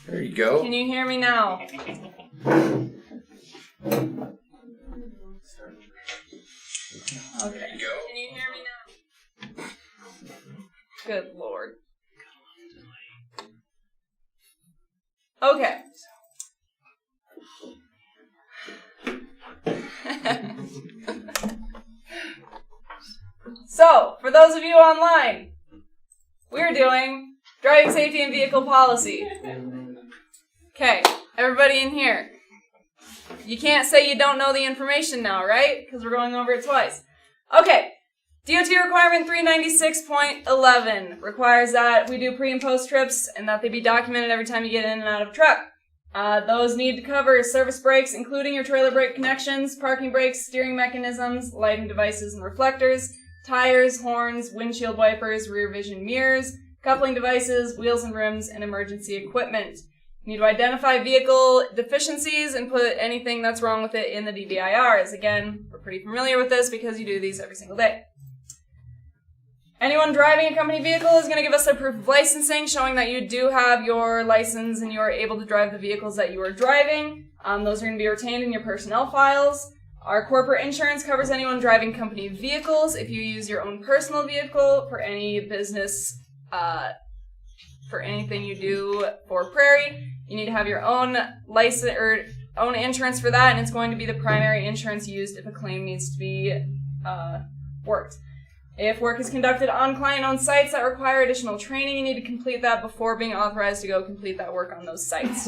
There you go. Can you hear me now? Okay. There you go. Can you hear me now? Good Lord. Okay. So, for those of you online, we're doing driving safety and vehicle policy. Okay, everybody in here. You can't say you don't know the information now, right? Because we're going over it twice. Okay, DOT requirement 396.11 requires that we do pre and post trips and that they be documented every time you get in and out of a truck. Those need to cover service brakes, including your trailer brake connections, parking brakes, steering mechanisms, lighting devices and reflectors, tires, horns, windshield wipers, rear vision mirrors, coupling devices, wheels and rims, and emergency equipment. You need to identify vehicle deficiencies and put anything that's wrong with it in the DVIRs. Again, we're pretty familiar with this because you do these every single day. Anyone driving a company vehicle is going to give us a proof of licensing showing that you do have your license and you are able to drive the vehicles that you are driving. Those are going to be retained in your personnel files. Our corporate insurance covers anyone driving company vehicles. If you use your own personal vehicle for any business, for anything you do for Prairie, you need to have your own license or own insurance for that, and it's going to be the primary insurance used if a claim needs to be worked. If work is conducted on client-owned sites that require additional training, you need to complete that before being authorized to go complete that work on those sites.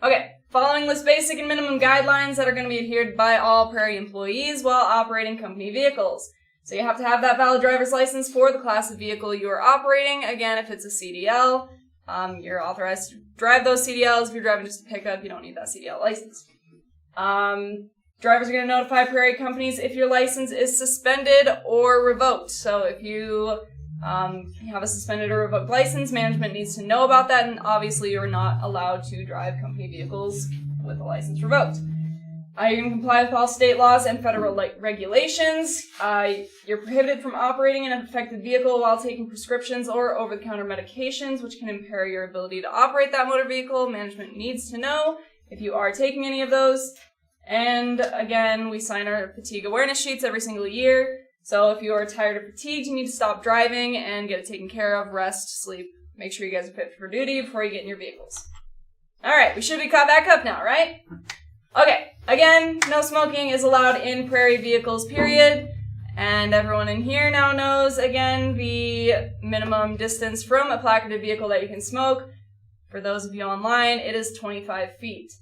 Okay, following lists basic and minimum guidelines that are going to be adhered by all Prairie employees while operating company vehicles. So you have to have that valid driver's license for the class of vehicle you are operating. Again, if it's a CDL, you're authorized to drive those CDLs. If you're driving just a pickup, you don't need that CDL license. Drivers are going to notify Prairie companies if your license is suspended or revoked. So if you have a suspended or revoked license, management needs to know about that, and obviously you're not allowed to drive company vehicles with a license revoked. You're going to comply with all state laws and federal regulations. You're prohibited from operating an affected vehicle while taking prescriptions or over-the-counter medications, which can impair your ability to operate that motor vehicle. Management needs to know if you are taking any of those. And again, we sign our fatigue awareness sheets every single year. So if you are tired or fatigued, you need to stop driving and get it taken care of, rest, sleep. Make sure you guys are fit for duty before you get in your vehicles. All right, we should be caught back up now, right? Okay, again, no smoking is allowed in Prairie vehicles, period. And everyone in here now knows, again, the minimum distance from a placarded vehicle that you can smoke. For those of you online, it is 25 feet.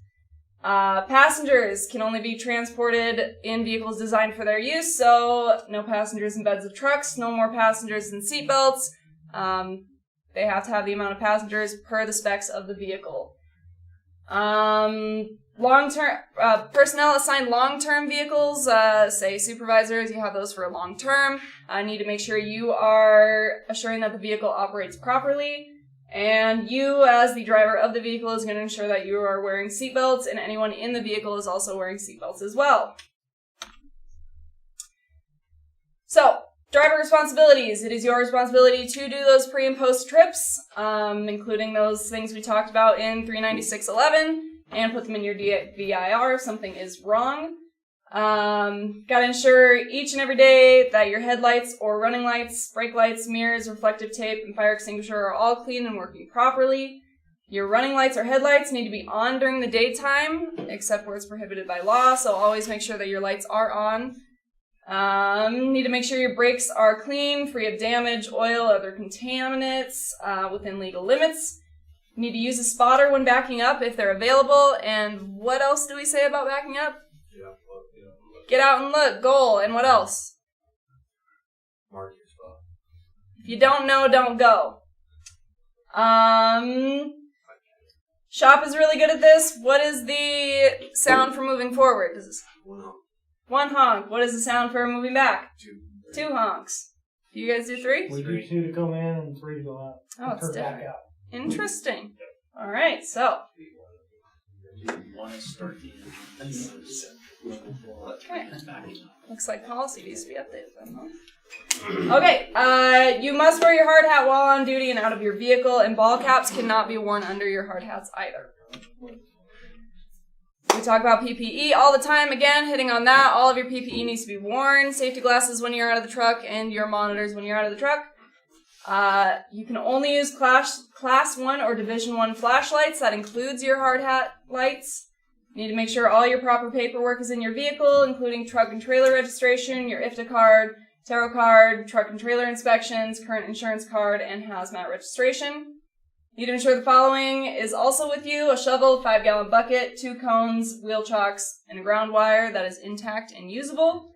Passengers can only be transported in vehicles designed for their use, so no passengers in beds of trucks, no more passengers in seatbelts. They have to have the amount of passengers per the specs of the vehicle. Long-term personnel assigned long-term vehicles, say supervisors, you have those for a long-term. Need to make sure you are assuring that the vehicle operates properly. And you, as the driver of the vehicle, is going to ensure that you are wearing seatbelts, and anyone in the vehicle is also wearing seatbelts as well. So, driver responsibilities. It is your responsibility to do those pre- and post-trips, including those things we talked about in 396.11, and put them in your VIR if something is wrong. Gotta ensure each and every day that your headlights or running lights, brake lights, mirrors, reflective tape, and fire extinguisher are all clean and working properly. Your running lights or headlights need to be on during the daytime, except where it's prohibited by law, so always make sure that your lights are on. Need to make sure your brakes are clean, free of damage, oil, other contaminants, within legal limits. You need to use a spotter when backing up if they're available, and what else do we say about backing up? Get out and look, goal, and what else? Mark your spot. If you don't know, don't go. Shop is really good at this. What is the sound for moving forward? One honk. One honk. What is the sound for moving back? Two. Two honks. Do you guys do three? We do 2 to come in and 3 to go out. Oh, it's Turn back different. out. Interesting. All right, so. One is start the engine. Okay. Looks like policy needs to be updated then, huh? Okay, you must wear your hard hat while on duty and out of your vehicle, and ball caps cannot be worn under your hard hats either. We talk about PPE all the time. Again, hitting on that, all of your PPE needs to be worn. Safety glasses when you're out of the truck and your monitors when you're out of the truck. You can only use Class 1 or Division 1 flashlights. That includes your hard hat lights. You need to make sure all your proper paperwork is in your vehicle, including truck and trailer registration, your IFTA card, tarot card, truck and trailer inspections, current insurance card, and hazmat registration. You need to ensure the following is also with you: a shovel, 5-gallon bucket, 2 cones, wheel chocks, and a ground wire that is intact and usable.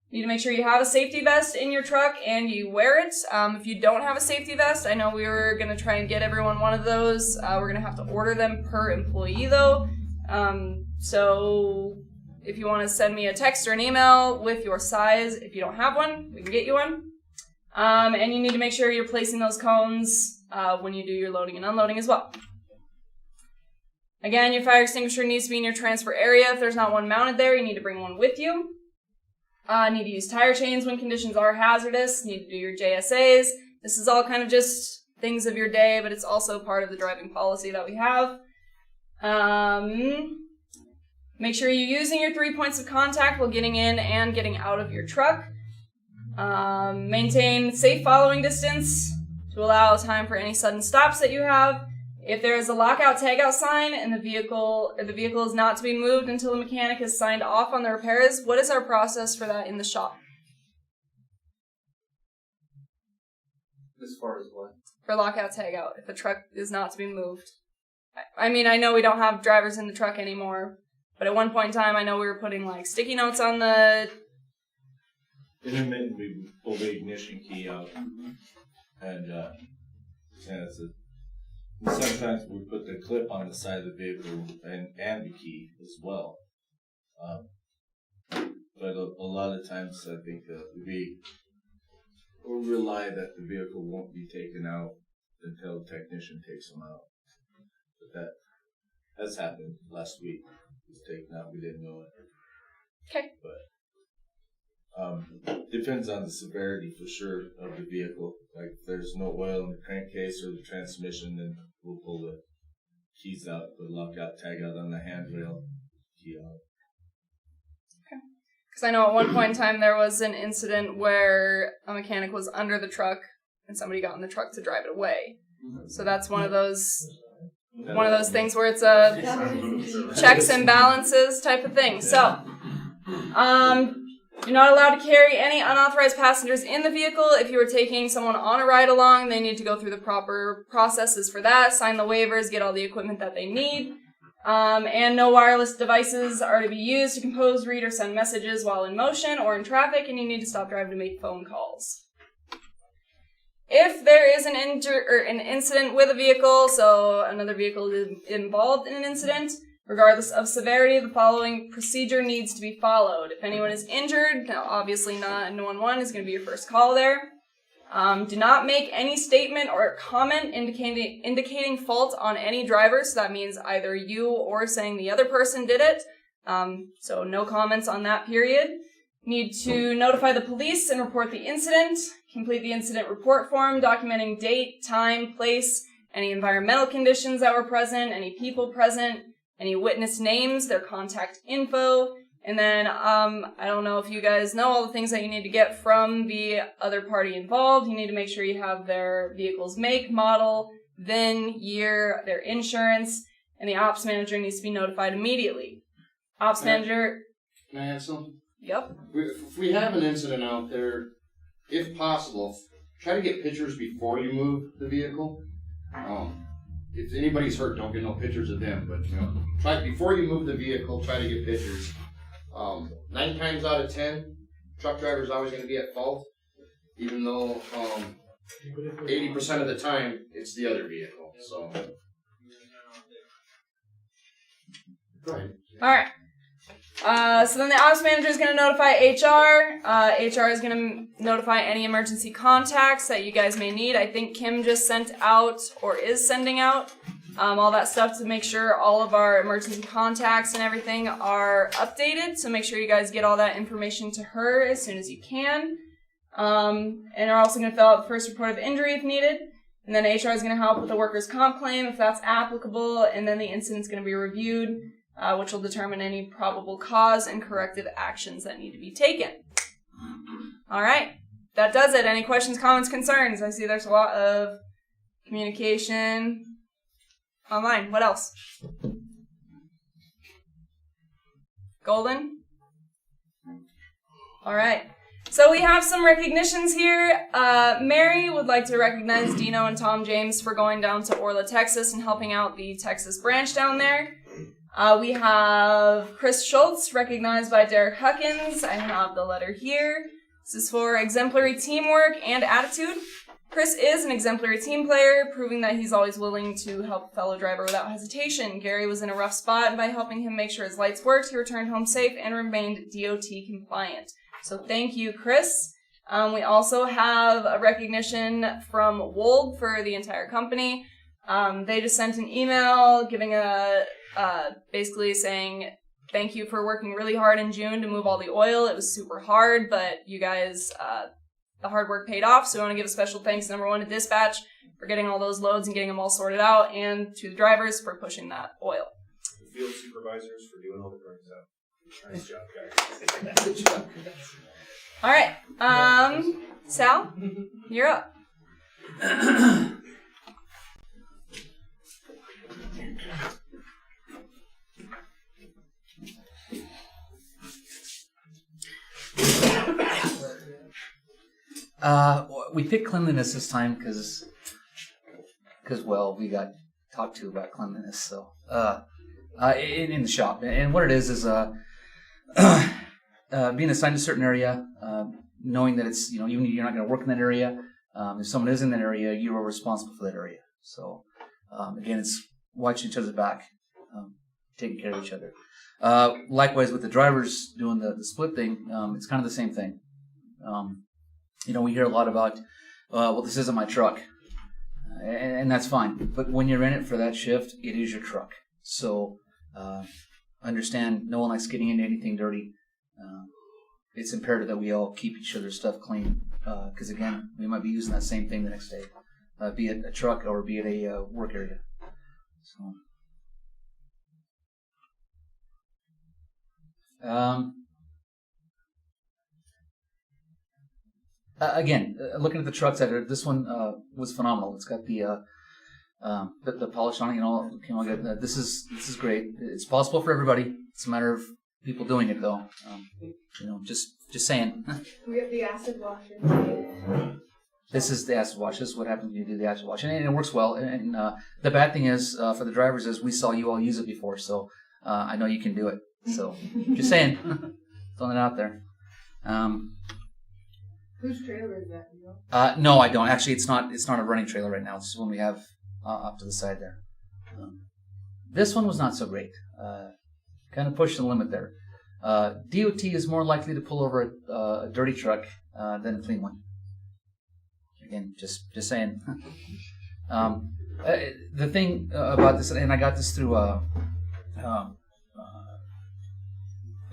You need to make sure you have a safety vest in your truck and you wear it. If you don't have a safety vest, I know we were going to try and get everyone one of those. We're going to have to order them per employee though. So if you want to send me a text or an email with your size, if you don't have one, we can get you one. And you need to make sure you're placing those cones when you do your loading and unloading as well. Again, your fire extinguisher needs to be in your transfer area. If there's not one mounted there, you need to bring one with you. Need to use tire chains when conditions are hazardous. Need to do your JSAs. This is all kind of just things of your day, but it's also part of the driving policy that we have. Make sure you're using your 3 points of contact while getting in and getting out of your truck. Maintain safe following distance to allow time for any sudden stops that you have. If there is a lockout tagout sign and the vehicle is not to be moved until the mechanic has signed off on the repairs, what is our process for that in the shop? As far as what? For lockout tagout, if a truck is not to be moved. I mean, I know we don't have drivers in the truck anymore, but at one point in time, I know we were putting like sticky notes on the... Intermittently, we pull the ignition key out, and sometimes we put the clip on the side of the vehicle and the key as well. But a lot of times, I think we rely that the vehicle won't be taken out until the technician takes them out. But that has happened last week. It was taken out. We didn't know it. Okay. But depends on the severity for sure of the vehicle. Like if there's no oil in the crankcase or the transmission, then we'll pull the keys out, the lockout, tag out on the handrail, key out. Okay. Because I know at one point in time there was an incident where a mechanic was under the truck and somebody got in the truck to drive it away. So that's one of those things where it's a checks and balances type of thing. So, you're not allowed to carry any unauthorized passengers in the vehicle. If you are taking someone on a ride along, they need to go through the proper processes for that, sign the waivers, get all the equipment that they need. And no wireless devices are to be used to compose, read, or send messages while in motion or in traffic, and you need to stop driving to make phone calls. If there is an incident with a vehicle, so another vehicle is involved in an incident, regardless of severity, the following procedure needs to be followed. If anyone is injured, now obviously 911 is going to be your first call there. Do not make any statement or comment indicating fault on any driver, so that means either you or saying the other person did it. So no comments on that period. Need to notify the police and report the incident. Complete the incident report form documenting date, time, place, any environmental conditions that were present, any people present, any witness names, their contact info, and then I don't know if you guys know all the things that you need to get from the other party involved. You need to make sure you have their vehicle's make, model, VIN, year, their insurance, and the ops manager needs to be notified immediately. Ops manager... Can I add something? Yep. If we have an incident out there, if possible, try to get pictures before you move the vehicle. If anybody's hurt, don't get no pictures of them, but try before you move the vehicle, try to get pictures. 9 times out of 10, truck driver's always going to be at fault, even though 80% of the time it's the other vehicle. So, go ahead. All right. So then the ops manager is going to notify HR. HR is going to notify any emergency contacts that you guys may need. I think Kim just sent out or is sending out all that stuff to make sure all of our emergency contacts and everything are updated. So make sure you guys get all that information to her as soon as you can. And are also going to fill out the first report of injury if needed. And then HR is going to help with the workers' comp claim if that's applicable. And then the incident's going to be reviewed, which will determine any probable cause and corrective actions that need to be taken. All right. That does it. Any questions, comments, concerns? I see there's a lot of communication online. What else? Golden? All right. So we have some recognitions here. Mary would like to recognize Dino and Tom James for going down to Orla, Texas and helping out the Texas branch down there. We have Chris Schultz, recognized by Derek Huckins. I have the letter here. This is for exemplary teamwork and attitude. Chris is an exemplary team player, proving that he's always willing to help a fellow driver without hesitation. Gary was in a rough spot, and by helping him make sure his lights worked, he returned home safe and remained DOT compliant. So thank you, Chris. We also have a recognition from Wold for the entire company. They just sent an email giving basically saying thank you for working really hard in June to move all the oil. It was super hard, but you guys, the hard work paid off. So we want to give a special thanks, number one, to dispatch for getting all those loads and getting them all sorted out, and to the drivers for pushing that oil. The field supervisors for doing all the burns out. Nice job, guys. Good job. All right. Sal, you're up. We picked cleanliness this time because well, we got talked to about cleanliness. So in the shop, and what it is being assigned to a certain area, knowing that it's, even if you're not going to work in that area, if someone is in that area, you are responsible for that area. So again, it's watching each other's back, taking care of each other. Likewise, with the drivers doing the split thing, it's kind of the same thing. We hear a lot about, well, this isn't my truck, and that's fine. But when you're in it for that shift, it is your truck. So understand, no one likes getting into anything dirty. It's imperative that we all keep each other's stuff clean, because again, we might be using that same thing the next day, be it a truck or be it a work area. So. Again, looking at the trucks, this one was phenomenal. It's got the polish on it, came all good. This is great. It's possible for everybody. It's a matter of people doing it, though. Just saying. We have the acid washer. This is the acid wash. This is what happens when you do the acid wash, and it works well. And the bad thing is, for the drivers, is we saw you all use it before, so I know you can do it. So just saying, throwing it out there. Whose trailer is that? No, I don't. Actually, it's not a running trailer right now. It's one we have up to the side there. This one was not so great. Kind of pushed the limit there. DOT is more likely to pull over a dirty truck than a clean one. Again, just saying. The thing about this, and I got this through, I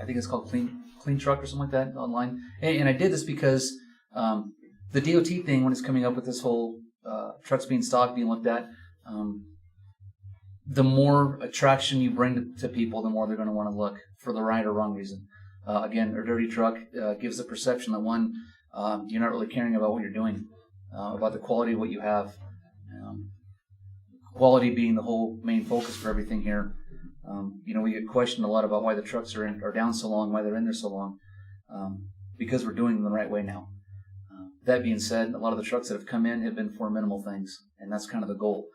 think it's called Clean Truck or something like that online. And I did this because the DOT thing, when it's coming up with this whole trucks being stocked, being looked at, the more attraction you bring to people, the more they're going to want to look for the right or wrong reason. Again, a dirty truck gives the perception that, one, you're not really caring about what you're doing, about the quality of what you have. Quality being the whole main focus for everything here. We get questioned a lot about why the trucks are down so long, why they're in there so long, because we're doing them the right way now. That being said, a lot of the trucks that have come in have been for minimal things, and that's kind of the goal.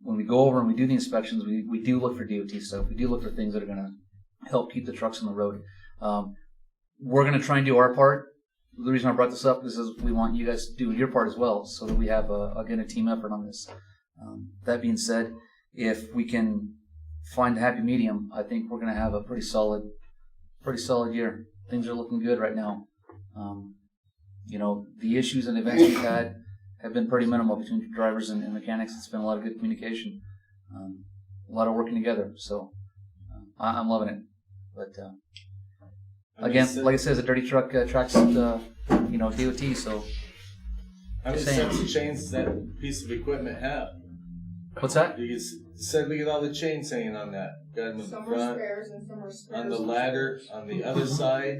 When we go over and we do the inspections, we do look for DOT stuff. We do look for things that are going to help keep the trucks on the road. We're going to try and do our part. The reason I brought this up is we want you guys to do your part as well, so that we have a team effort on this. That being said, if we can find a happy medium, I think we're going to have a pretty solid year. Things are looking good right now. The issues and events we've had have been pretty minimal between drivers and mechanics. It's been a lot of good communication, a lot of working together. So I'm loving it. But again, like I said, a dirty truck tracks, DOT. So How many sets of chains does that piece of equipment have? what's that? You said, look at all the chains hanging on that. Got them in the Some are front, spares and some are spares. on the ladder, on the other side.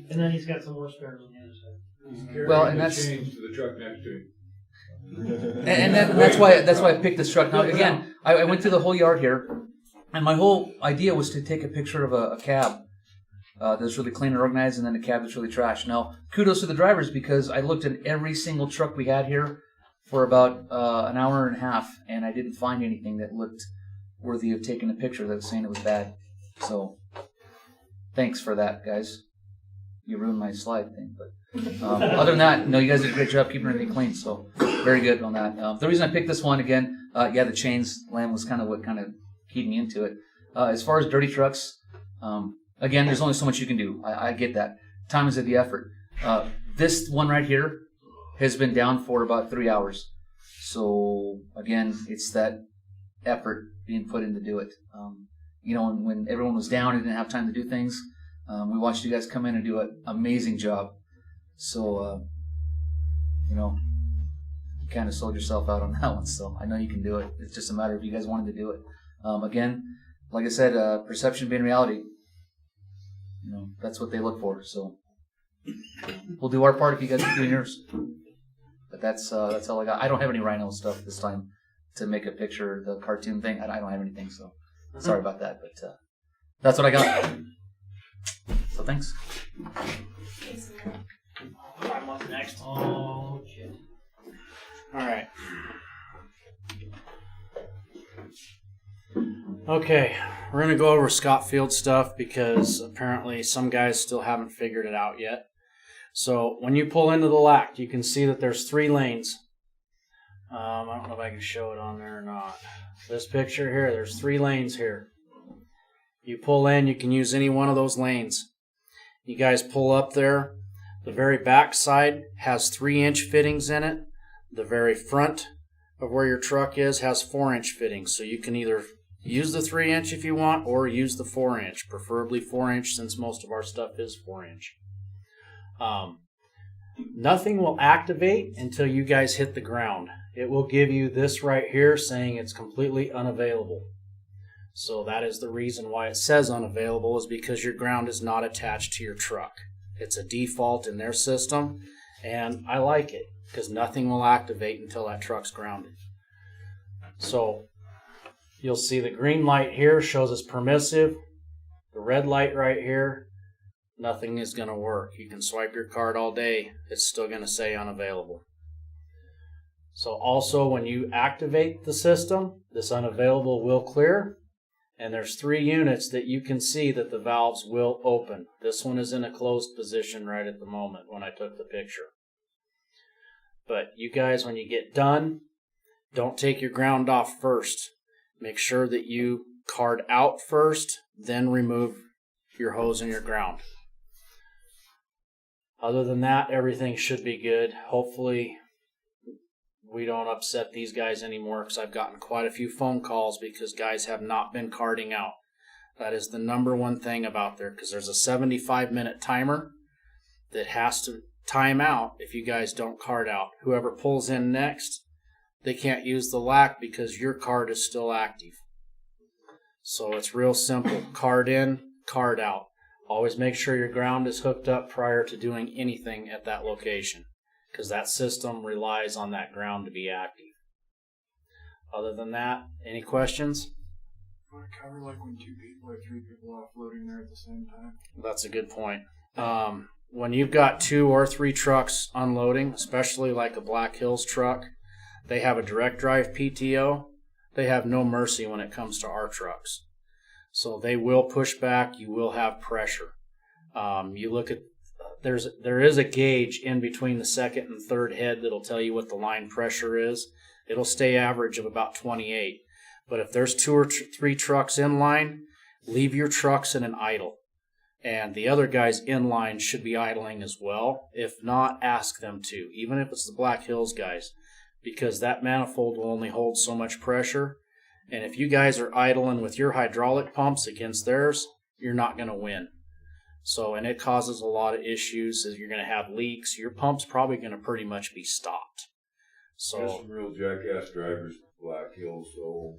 And then he's got some more spares on the other side. Well, and that's change to the truck next to him. and that's why I picked this truck. Now again, I went through the whole yard here, and my whole idea was to take a picture of a cab that's really clean and organized, and then a cab that's really trash. Now, kudos to the drivers because I looked at every single truck we had here for about an hour and a half, and I didn't find anything that looked worthy of taking a picture that was saying it was bad. So, thanks for that, guys. You ruined my slide thing, but other than that, no, you guys did a great job keeping everything clean. So, very good on that. The reason I picked this one again, the chains lamb was kind of what kind of keyed me into it. As far as dirty trucks, again, there's only so much you can do. I get that. Time is of the effort. This one right here has been down for about 3 hours. So, again, it's that effort being put in to do it. When everyone was down and didn't have time to do things, we watched you guys come in and do an amazing job. So, you kind of sold yourself out on that one. So I know you can do it. It's just a matter of you guys wanting to do it. Again, like I said, perception being reality. That's what they look for. So we'll do our part if you guys are doing yours. But that's all I got. I don't have any rhino stuff this time to make a picture, the cartoon thing. I don't have anything, so sorry about that. But that's what I got. So thanks. I'm up next. Oh, shit. Alright. Okay, we're going to go over Scott Field stuff because apparently some guys still haven't figured it out yet. So when you pull into the LAC, you can see that there's 3 lanes. I don't know if I can show it on there or not. This picture here, there's 3 lanes here. You pull in, you can use any one of those lanes. You guys pull up there. The very back side has 3-inch fittings in it. The very front of where your truck is has 4-inch fittings. So you can either use the 3-inch if you want or use the 4-inch, preferably 4-inch since most of our stuff is 4-inch. Nothing will activate until you guys hit the ground. It will give you this right here saying it's completely unavailable. So that is the reason why it says unavailable, is because your ground is not attached to your truck. It's a default in their system, and I like it because nothing will activate until that truck's grounded. So you'll see the green light here shows it's permissive. The red light right here, nothing is going to work. You can swipe your card all day, it's still going to say unavailable. So also when you activate the system, this unavailable will clear. And there's 3 units that you can see that the valves will open. This one is in a closed position right at the moment when I took the picture. But you guys, when you get done, don't take your ground off first. Make sure that you card out first, then remove your hose and your ground. Other than that, everything should be good. Hopefully we don't upset these guys anymore, because I've gotten quite a few phone calls because guys have not been carding out. That is the number one thing about there, because there's a 75-minute timer that has to time out if you guys don't card out. Whoever pulls in next, they can't use the LAC because your card is still active. So it's real simple. Card in, card out. Always make sure your ground is hooked up prior to doing anything at that location, because that system relies on that ground to be active. Other than that, any questions? Want to cover like when 2 people or 3 people offloading there at the same time? That's a good point. When you've got 2 or 3 trucks unloading, especially like a Black Hills truck, they have a direct drive PTO. They have no mercy when it comes to our trucks. So they will push back. You will have pressure. You look at there is a gauge in between the second and third head that'll tell you what the line pressure is. It'll stay average of about 28. But if there's 2 or 3 trucks in line, leave your trucks in an idle. And the other guys in line should be idling as well. If not, ask them to, even if it's the Black Hills guys, because that manifold will only hold so much pressure. And if you guys are idling with your hydraulic pumps against theirs, you're not going to win. So, and it causes a lot of issues. Is you're going to have leaks. Your pump's probably going to pretty much be stopped. There's So, some real jackass drivers at Black Hills, so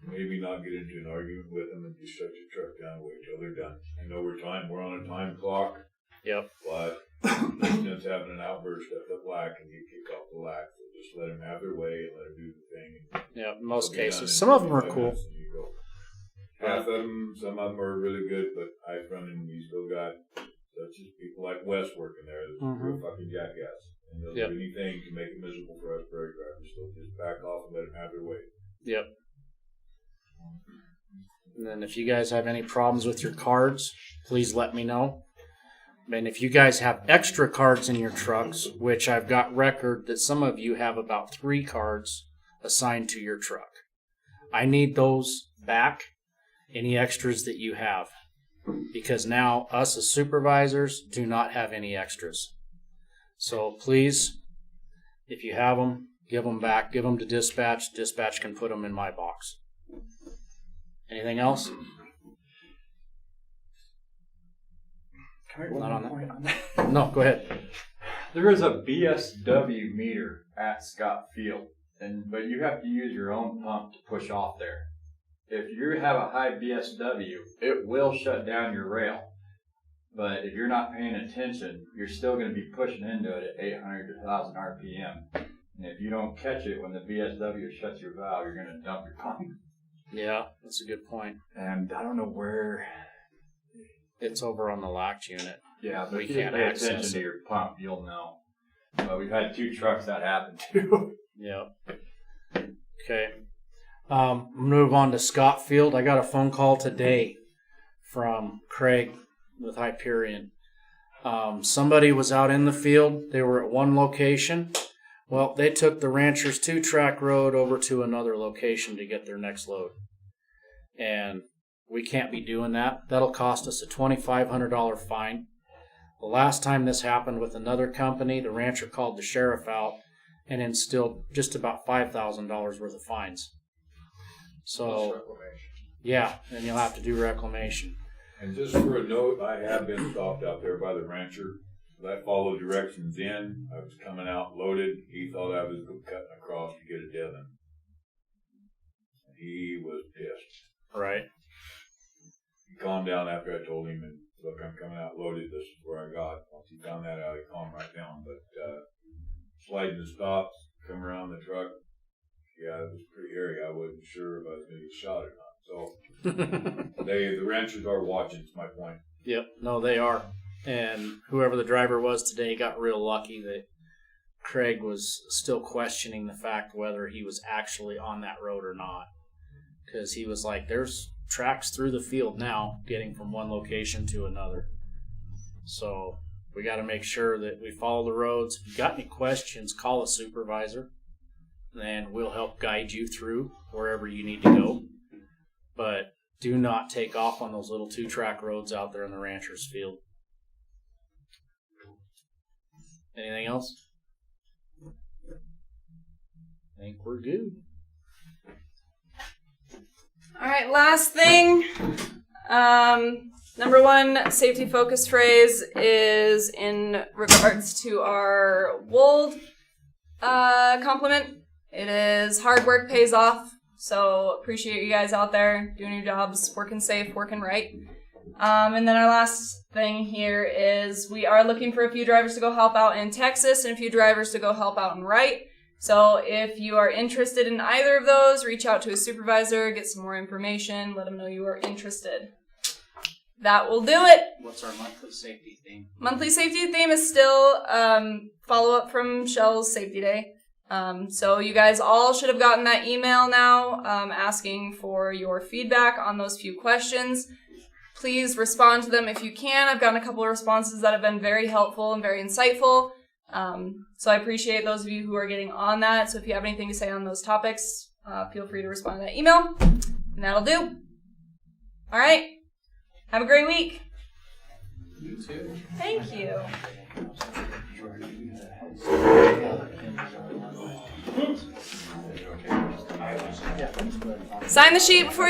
maybe not get into an argument with them and just shut your truck down and wait till they're done. I know we're on a time clock, yep. but instance having an outburst at the black and get kicked off the black, so just let them have their way and let them do the thing. Yeah, in most They'll be done cases. in Some of them are 25 cool. minutes and you go. Half of them, some of them are really good, but I run in, you still got such as people like Wes working there, that's a real fucking jackass. And they'll Yep. do anything to make it miserable for us prairie drivers, so just back off and let them have their way. Yep. And then if you guys have any problems with your cards, please let me know. And if you guys have extra cards in your trucks, which I've got record that some of you have about 3 cards assigned to your truck, I need those back, any extras that you have. Because now us as supervisors do not have any extras. So please, if you have them, give them back, give them to dispatch. Dispatch can put them in my box. Anything else? Can I Not on that. point on that? No, go ahead. There is a BSW meter at Scott Field, but you have to use your own pump to push off there. If you have a high BSW, it will shut down your rail. But if you're not paying attention, you're still going to be pushing into it at 800 to 1,000 RPM. And if you don't catch it when the BSW shuts your valve, you're going to dump your pump. Yeah, that's a good point. And I don't know where. It's over on the latch unit. Yeah, but We if you just can't pay access attention it. to your pump, you'll know. But we've had 2 trucks that happen to. Yep. Okay. Move on to Scott Field. I got a phone call today from Craig with Hyperion. Somebody was out in the field. They were at one location. Well, they took the rancher's 2-track road over to another location to get their next load. And we can't be doing that. That'll cost us a $2,500 fine. The last time this happened with another company, the rancher called the sheriff out and instilled just about $5,000 worth of fines. So, yeah, then you'll have to do reclamation. And just for a note, I have been stopped out there by the rancher. I followed directions in. I was coming out loaded. He thought I was cutting across to get a Devon. He was pissed. Right. He calmed down after I told him, and look, I'm coming out loaded. This is where I got. Once he found that out, he calmed right down. But sliding the stops, come around the truck, yeah, it was pretty hairy. I wasn't sure if I was going to get shot or not. So the ranchers are watching, is my point. Yep, no, they are. And whoever the driver was today got real lucky that Craig was still questioning the fact whether he was actually on that road or not. Because he was like, there's tracks through the field now getting from one location to another. So we got to make sure that we follow the roads. If you got any questions, call a supervisor, and we'll help guide you through wherever you need to go. But do not take off on those little 2-track roads out there in the rancher's field. Anything else? I think we're good. All right, last thing. Number 1 safety focus phrase is in regards to our Wold compliment. It is hard work pays off. So appreciate you guys out there doing your jobs, working safe, working right. And then our last thing here is we are looking for a few drivers to go help out in Texas and a few drivers to go help out in Wright. So if you are interested in either of those, reach out to a supervisor, get some more information, let them know you are interested. That will do it. What's our monthly safety theme? Monthly safety theme is still follow up from Shell's Safety Day. So you guys all should have gotten that email now asking for your feedback on those few questions. Please respond to them if you can. I've gotten a couple of responses that have been very helpful and very insightful. So I appreciate those of you who are getting on that. So if you have anything to say on those topics, feel free to respond to that email. And that'll do. All right. Have a great week. You too. Thank you. Sign the sheet before